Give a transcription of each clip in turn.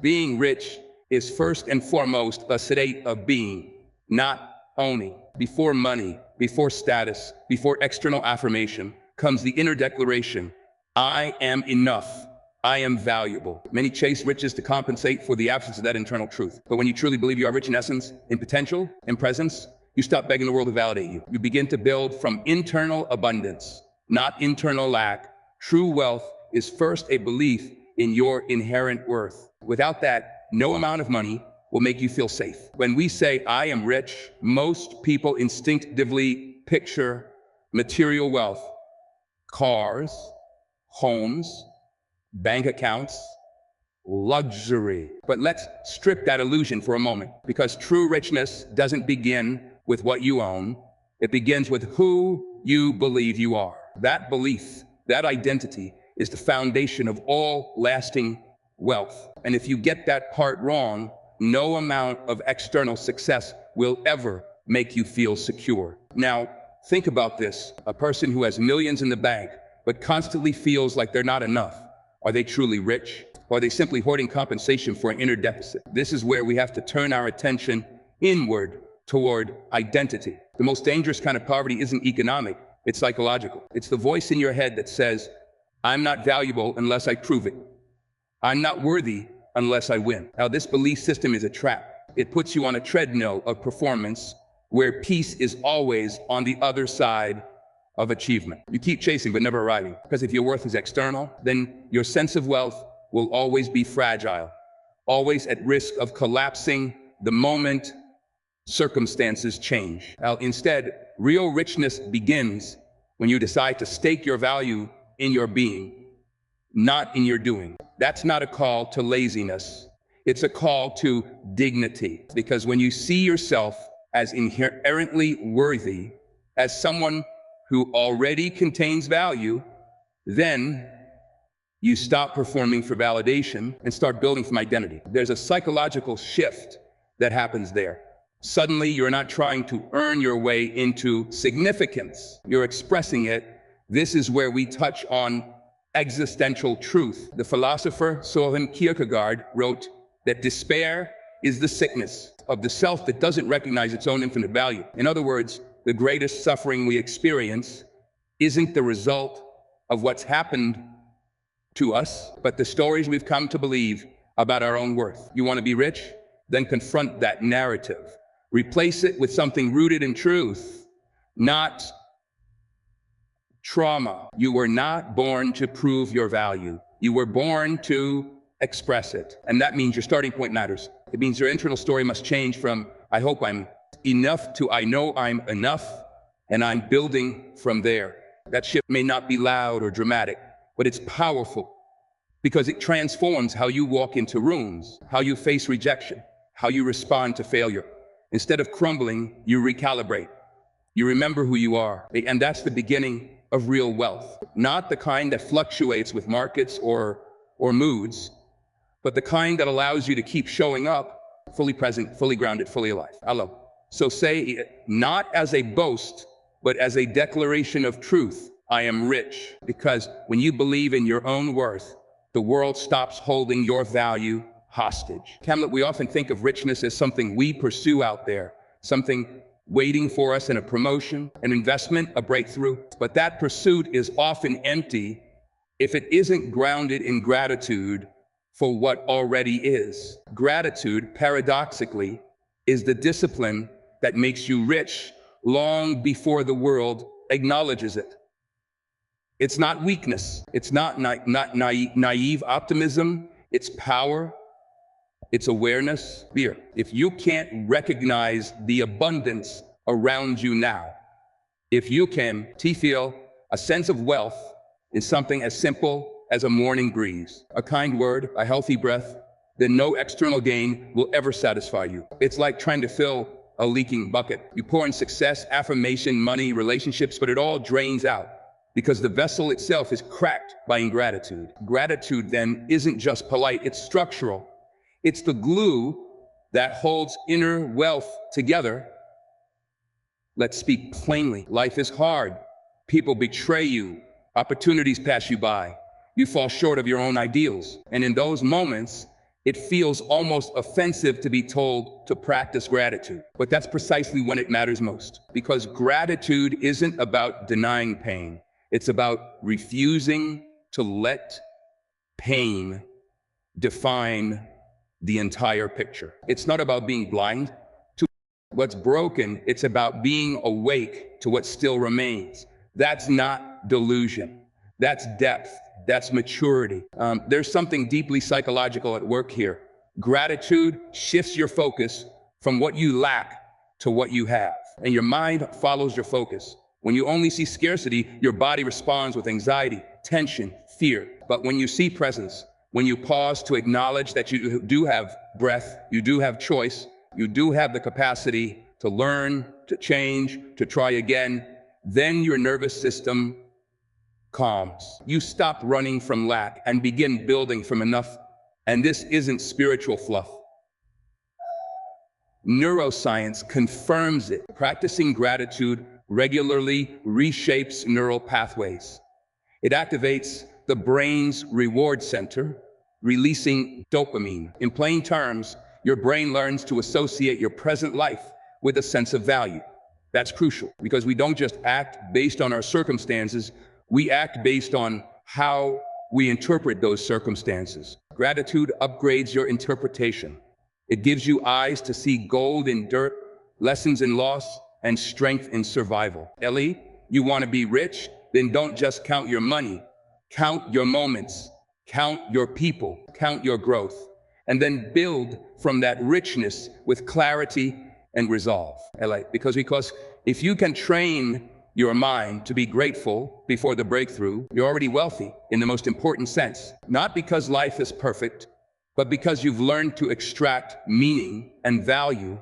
Being rich is first and foremost a state of being, not owning. Before money, before status, before external affirmation comes the inner declaration, I am enough. I am valuable. Many chase riches to compensate for the absence of that internal truth. But when you truly believe you are rich in essence, in potential, in presence, you stop begging the world to validate you. You begin to build from internal abundance, not internal lack. True wealth is first a belief in your inherent worth. Without that, no amount of money will make you feel safe. When we say, I am rich, most people instinctively picture material wealth, cars, homes, bank accounts, luxury. But let's strip that illusion for a moment, because true richness doesn't begin with what you own. It begins with who you believe you are. That belief, that identity, is the foundation of all lasting wealth. And if you get that part wrong, no amount of external success will ever make you feel secure. Now, think about this. A person who has millions in the bank, but constantly feels like they're not enough. Are they truly rich? Or are they simply hoarding compensation for an inner deficit? This is where we have to turn our attention inward toward identity. The most dangerous kind of poverty isn't economic, it's psychological. It's the voice in your head that says, I'm not valuable unless I prove it. I'm not worthy unless I win. Now, this belief system is a trap. It puts you on a treadmill of performance where peace is always on the other side of achievement. You keep chasing but never arriving, because if your worth is external, then your sense of wealth will always be fragile, always at risk of collapsing the moment circumstances change. Now, instead, real richness begins when you decide to stake your value in your being, not in your doing. That's not a call to laziness. It's a call to dignity. Because when you see yourself as inherently worthy, as someone who already contains value, then you stop performing for validation and start building from identity. There's a psychological shift that happens there. Suddenly, you're not trying to earn your way into significance. You're expressing it. This is where we touch on existential truth. The philosopher Søren Kierkegaard wrote that despair is the sickness of the self that doesn't recognize its own infinite value. In other words, the greatest suffering we experience isn't the result of what's happened to us, but the stories we've come to believe about our own worth. You want to be rich? Then confront that narrative. Replace it with something rooted in truth, not trauma. You were not born to prove your value. You were born to express it. And that means your starting point matters. It means your internal story must change from, I hope I'm enough, to I know I'm enough, and I'm building from there. That shift may not be loud or dramatic, but it's powerful because it transforms how you walk into rooms, how you face rejection, how you respond to failure. Instead of crumbling, you recalibrate. You remember who you are. And that's the beginning of real wealth. Not the kind that fluctuates with markets or moods, but the kind that allows you to keep showing up fully present, fully grounded, fully alive. Hello. So say it not as a boast, but as a declaration of truth. I am rich. Because when you believe in your own worth, the world stops holding your value hostage. Hamlet, we often think of richness as something we pursue out there, something waiting for us in a promotion, an investment, a breakthrough. But that pursuit is often empty if it isn't grounded in gratitude for what already is. Gratitude, paradoxically, is the discipline that makes you rich long before the world acknowledges it. It's not weakness. It's not naive optimism. It's power. It's awareness. Fear. If you can't recognize the abundance around you now, if you can feel a sense of wealth in something as simple as a morning breeze, a kind word, a healthy breath, then no external gain will ever satisfy you. It's like trying to fill a leaking bucket. You pour in success, affirmation, money, relationships, but it all drains out because the vessel itself is cracked by ingratitude. Gratitude then isn't just polite, it's structural. It's the glue that holds inner wealth together. Let's speak plainly. Life is hard. People betray you. Opportunities pass you by. You fall short of your own ideals. And in those moments, It feels almost offensive to be told to practice gratitude. But that's precisely when it matters most. Because gratitude isn't about denying pain. It's about refusing to let pain define the entire picture. It's not about being blind to what's broken. It's about being awake to what still remains. That's not delusion. That's depth. That's maturity. There's something deeply psychological at work here. Gratitude shifts your focus from what you lack to what you have, and your mind follows your focus. When you only see scarcity, your body responds with anxiety, tension, fear. But when you see presence, when you pause to acknowledge that you do have breath, you do have choice, you do have the capacity to learn, to change, to try again, then your nervous system calms. You stop running from lack and begin building from enough. And this isn't spiritual fluff. Neuroscience confirms it. Practicing gratitude regularly reshapes neural pathways. It activates the brain's reward center, releasing dopamine. In plain terms, your brain learns to associate your present life with a sense of value. That's crucial because we don't just act based on our circumstances, we act based on how we interpret those circumstances. Gratitude upgrades your interpretation. It gives you eyes to see gold in dirt, lessons in loss, and strength in survival. Ellie, you want to be rich? Then don't just count your money. Count your moments. Count your people. Count your growth. And then build from that richness with clarity and resolve. Ellie, because if you can train your mind to be grateful before the breakthrough, you're already wealthy in the most important sense. Not because life is perfect, but because you've learned to extract meaning and value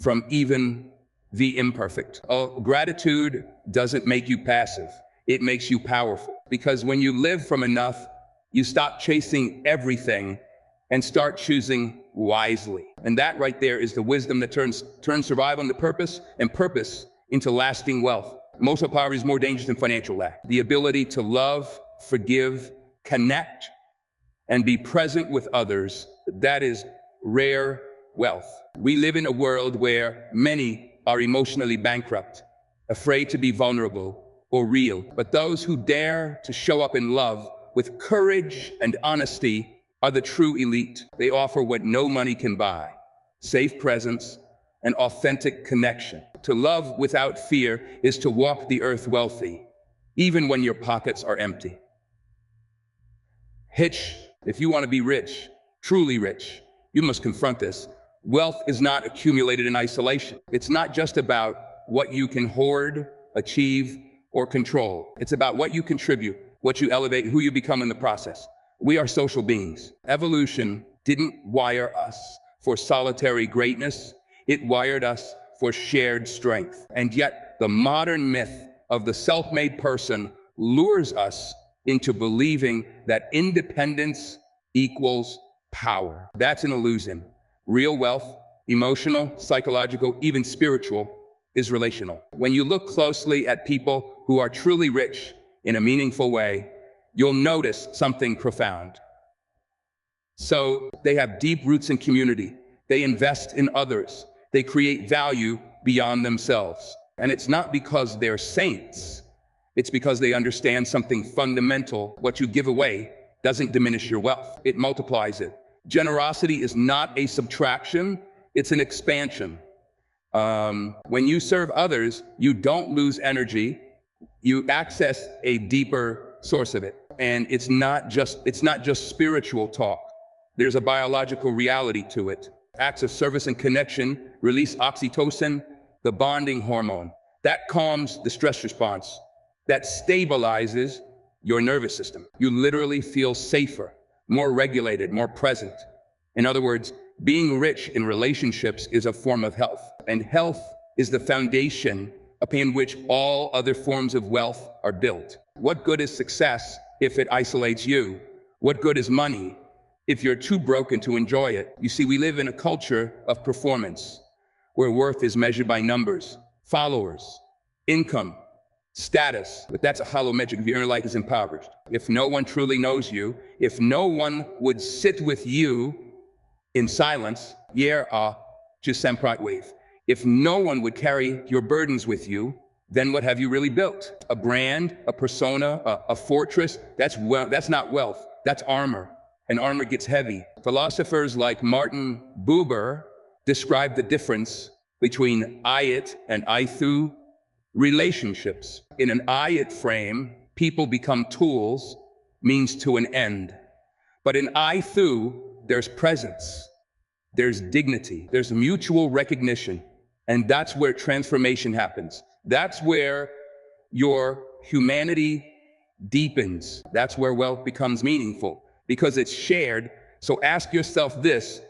from even the imperfect. Gratitude doesn't make you passive. It makes you powerful. Because when you live from enough, you stop chasing everything and start choosing wisely. And that right there is the wisdom that turns survival into purpose and purpose into lasting wealth. Emotional poverty is more dangerous than financial lack. The ability to love, forgive, connect, and be present with others, that is rare wealth. We live in a world where many are emotionally bankrupt, afraid to be vulnerable or real. But those who dare to show up in love with courage and honesty are the true elite. They offer what no money can buy: safe presence and authentic connection. To love without fear is to walk the earth wealthy, even when your pockets are empty. If you want to be rich, truly rich, you must confront this. Wealth is not accumulated in isolation. It's not just about what you can hoard, achieve, or control. It's about what you contribute, what you elevate, who you become in the process. We are social beings. Evolution didn't wire us for solitary greatness. It wired us for shared strength. And yet, the modern myth of the self-made person lures us into believing that independence equals power. That's an illusion. Real wealth, emotional, psychological, even spiritual, is relational. When you look closely at people who are truly rich in a meaningful way, you'll notice something profound. So they have deep roots in community. They invest in others. They create value beyond themselves. And it's not because they're saints. It's because they understand something fundamental. What you give away doesn't diminish your wealth. It multiplies it. Generosity is not a subtraction. It's an expansion. When you serve others, you don't lose energy. You access a deeper source of it. And it's not just spiritual talk. There's a biological reality to it. Acts of service and connection release oxytocin, the bonding hormone. That calms the stress response. That stabilizes your nervous system. You literally feel safer, more regulated, more present. In other words, being rich in relationships is a form of health. And health is the foundation upon which all other forms of wealth are built. What good is success if it isolates you? What good is money if you're too broken to enjoy it? You see, we live in a culture of performance, where worth is measured by numbers, followers, income, status. But that's a hollow metric if your inner life is impoverished. If no one truly knows you, if no one would sit with you In silence, just semprot wave. If no one would carry your burdens with you, then what have you really built? A brand, a persona, a fortress? That's not wealth, that's armor. And armor gets heavy. Philosophers like Martin Buber describe the difference between I-it and I-thou relationships. In an I-it frame, people become tools, means to an end. But in I-thou, there's presence, there's dignity, there's mutual recognition. And that's where transformation happens. That's where your humanity deepens. That's where wealth becomes meaningful because it's shared. So ask yourself this: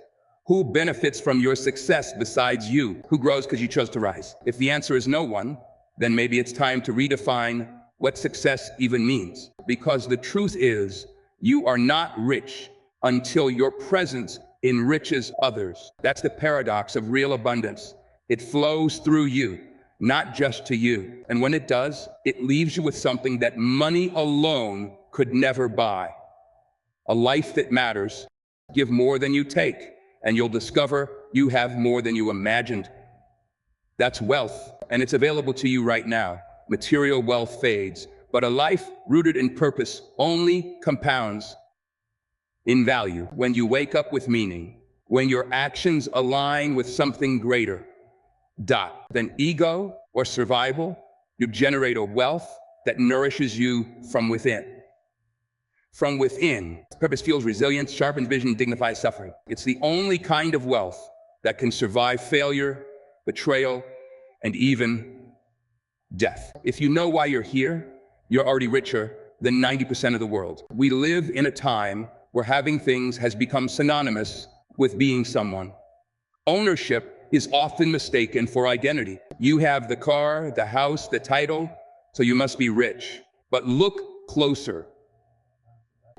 who benefits from your success besides you? Who grows because you chose to rise? If the answer is no one, then maybe it's time to redefine what success even means. Because the truth is, you are not rich until your presence enriches others. That's the paradox of real abundance. It flows through you, not just to you. And when it does, it leaves you with something that money alone could never buy. A life that matters. Give more than you take, and you'll discover you have more than you imagined. That's wealth, and it's available to you right now. Material wealth fades, but a life rooted in purpose only compounds in value when you wake up with meaning, when your actions align with something greater. Than ego or survival, you generate a wealth that nourishes you from within. From within, purpose fuels resilience, sharpens vision, dignifies suffering. It's the only kind of wealth that can survive failure, betrayal, and even death. If you know why you're here, you're already richer than 90% of the world. We live in a time where having things has become synonymous with being someone. Ownership is often mistaken for identity. You have the car, the house, the title, so you must be rich. But look closer.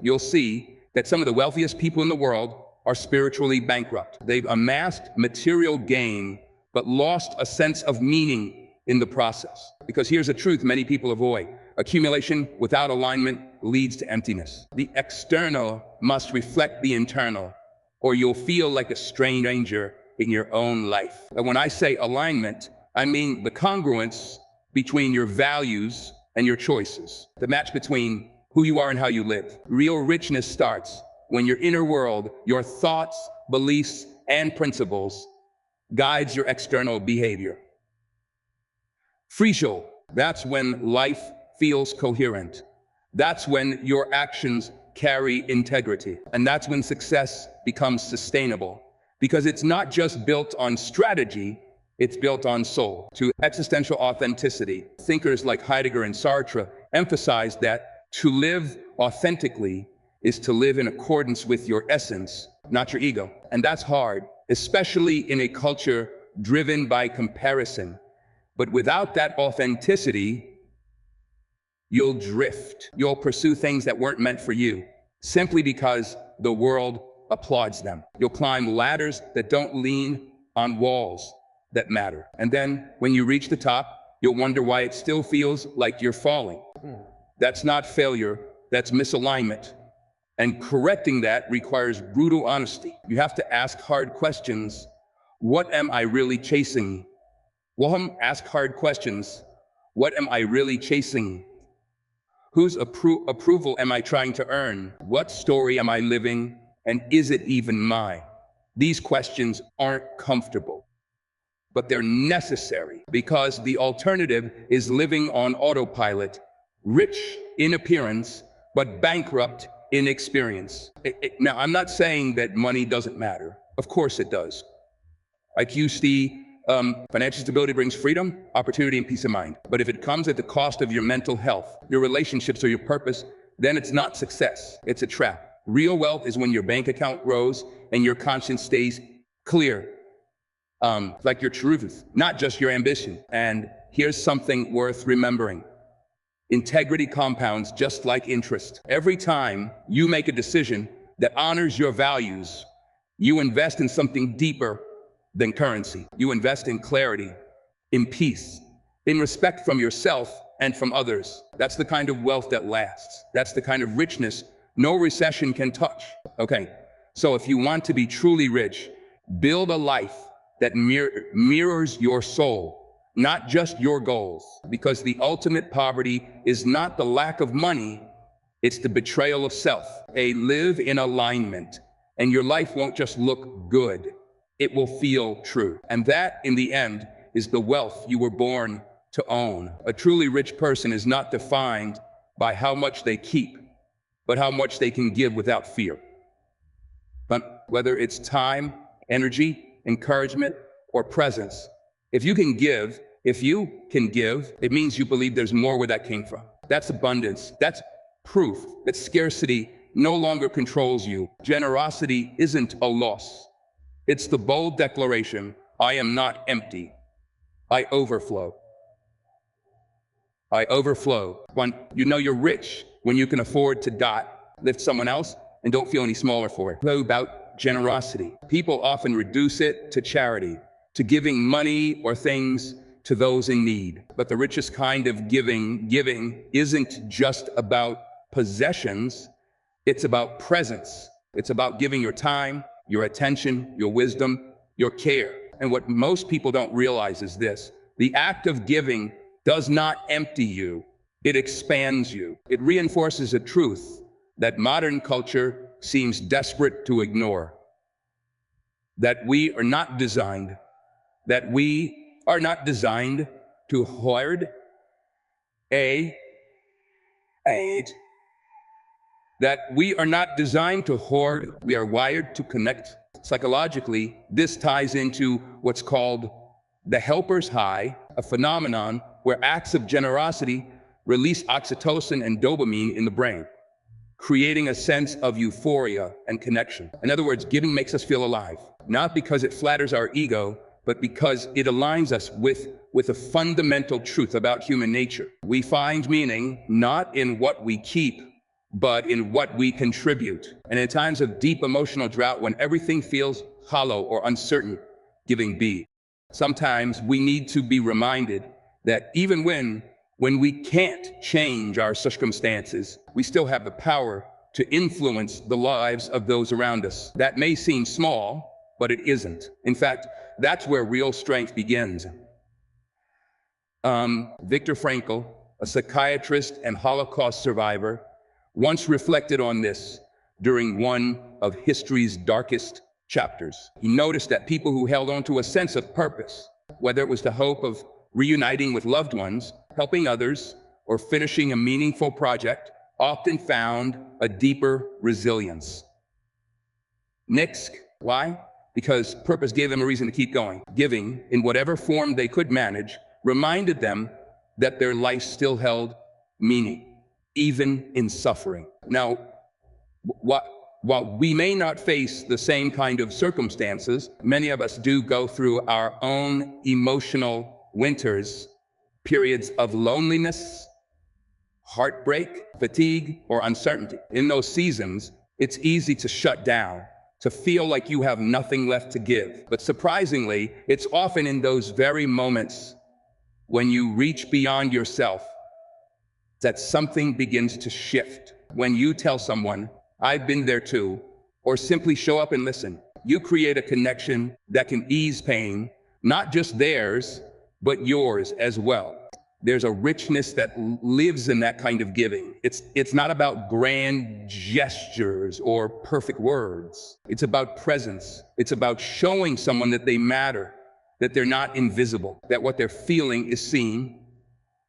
You'll see that some of the wealthiest people in the world are spiritually bankrupt. They've amassed material gain, but lost a sense of meaning in the process. Because here's a truth many people avoid. Accumulation without alignment leads to emptiness. The external must reflect the internal, or you'll feel like a stranger in your own life. And when I say alignment, I mean the congruence between your values and your choices, the match between who you are and how you live. Real richness starts when your inner world, your thoughts, beliefs, and principles guides your external behavior. Freezel, that's when life feels coherent. That's when your actions carry integrity. And that's when success becomes sustainable. Because it's not just built on strategy, it's built on soul. To existential authenticity, thinkers like Heidegger and Sartre emphasize that to live authentically is to live in accordance with your essence, not your ego. And that's hard, especially in a culture driven by comparison. But without that authenticity, you'll drift. You'll pursue things that weren't meant for you, simply because the world applauds them. You'll climb ladders that don't lean on walls that matter. And then when you reach the top, you'll wonder why it still feels like you're falling. That's not failure, that's misalignment. And correcting that requires brutal honesty. You have to ask hard questions. What am I really chasing? Ask hard questions. What am I really chasing? Whose approval am I trying to earn? What story am I living? And is it even mine? These questions aren't comfortable, but they're necessary because the alternative is living on autopilot, rich in appearance, but bankrupt in experience. Now, I'm not saying that money doesn't matter. Of course it does. Like you see, financial stability brings freedom, opportunity, and peace of mind. But if it comes at the cost of your mental health, your relationships, or your purpose, then it's not success, it's a trap. Real wealth is when your bank account grows and your conscience stays clear, like your truth, not just your ambition. And here's something worth remembering. Integrity compounds just like interest. Every time you make a decision that honors your values, you invest in something deeper than currency. You invest in clarity, in peace, in respect from yourself and from others. That's the kind of wealth that lasts. That's the kind of richness no recession can touch. Okay, So if you want to be truly rich, build a life that mirrors your soul, not just your goals. Because the ultimate poverty is not the lack of money, it's the betrayal of self. Live in alignment, and your life won't just look good, it will feel true. And that, in the end, is the wealth you were born to own. A truly rich person is not defined by how much they keep, but how much they can give without fear. But whether it's time, energy, encouragement, or presence, if you can give, it means you believe there's more where that came from. That's abundance. That's proof that scarcity no longer controls you. Generosity isn't a loss. It's the bold declaration, I am not empty. I overflow. I overflow. When you know you're rich, when you can afford to lift someone else and don't feel any smaller for it. About generosity. People often reduce it to charity, to giving money or things to those in need. But the richest kind of giving isn't just about possessions, it's about presence. It's about giving your time, your attention, your wisdom, your care. And what most people don't realize is this: the act of giving does not empty you, it expands you. It reinforces a truth that modern culture seems desperate to ignore. That we are not designed to hoard, that we are not designed to hoard, we are wired to connect. Psychologically, this ties into what's called the helper's high, a phenomenon where acts of generosity release oxytocin and dopamine in the brain, creating a sense of euphoria and connection. In other words, giving makes us feel alive, not because it flatters our ego, but because it aligns us with a fundamental truth about human nature. We find meaning not in what we keep, but in what we contribute. And in times of deep emotional drought, when everything feels hollow or uncertain, giving be. Sometimes we need to be reminded that even when we can't change our circumstances, we still have the power to influence the lives of those around us. That may seem small, but it isn't. In fact, that's where real strength begins. Viktor Frankl, a psychiatrist and Holocaust survivor, once reflected on this during one of history's darkest chapters. He noticed that people who held on to a sense of purpose, whether it was the hope of reuniting with loved ones, helping others, or finishing a meaningful project, often found a deeper resilience. Next, why? Because purpose gave them a reason to keep going. Giving, in whatever form they could manage, reminded them that their life still held meaning, even in suffering. Now, while we may not face the same kind of circumstances, many of us do go through our own emotional winters, periods of loneliness, heartbreak, fatigue, or uncertainty. In those seasons, it's easy to shut down, to feel like you have nothing left to give. But surprisingly, it's often in those very moments when you reach beyond yourself that something begins to shift. When you tell someone, I've been there too, or simply show up and listen, you create a connection that can ease pain, not just theirs, but yours as well. There's a richness that lives in that kind of giving. It's not about grand gestures or perfect words. It's about presence. It's about showing someone that they matter, that they're not invisible, that what they're feeling is seen,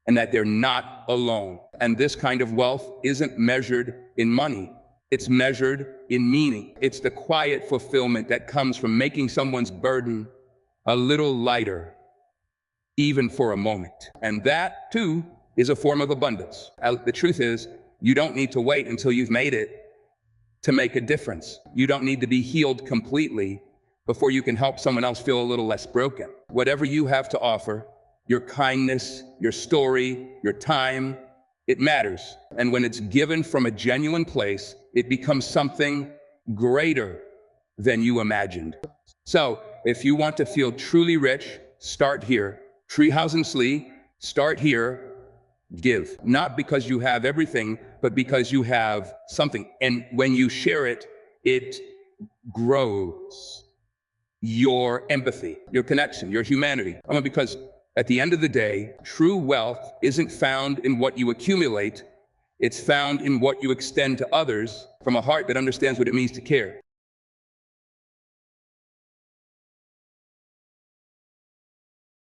and that they're not alone. And this kind of wealth isn't measured in money. It's measured in meaning. It's the quiet fulfillment that comes from making someone's burden a little lighter, even for a moment. And that, too, is a form of abundance. The truth is, you don't need to wait until you've made it to make a difference. You don't need to be healed completely before you can help someone else feel a little less broken. Whatever you have to offer, your kindness, your story, your time, it matters. And when it's given from a genuine place, it becomes something greater than you imagined. So, if you want to feel truly rich, start here. Treehouse and Slee, start here, give. Not because you have everything, but because you have something. And when you share it, it grows your empathy, your connection, your humanity. Because at the end of the day, true wealth isn't found in what you accumulate, it's found in what you extend to others from a heart that understands what it means to care.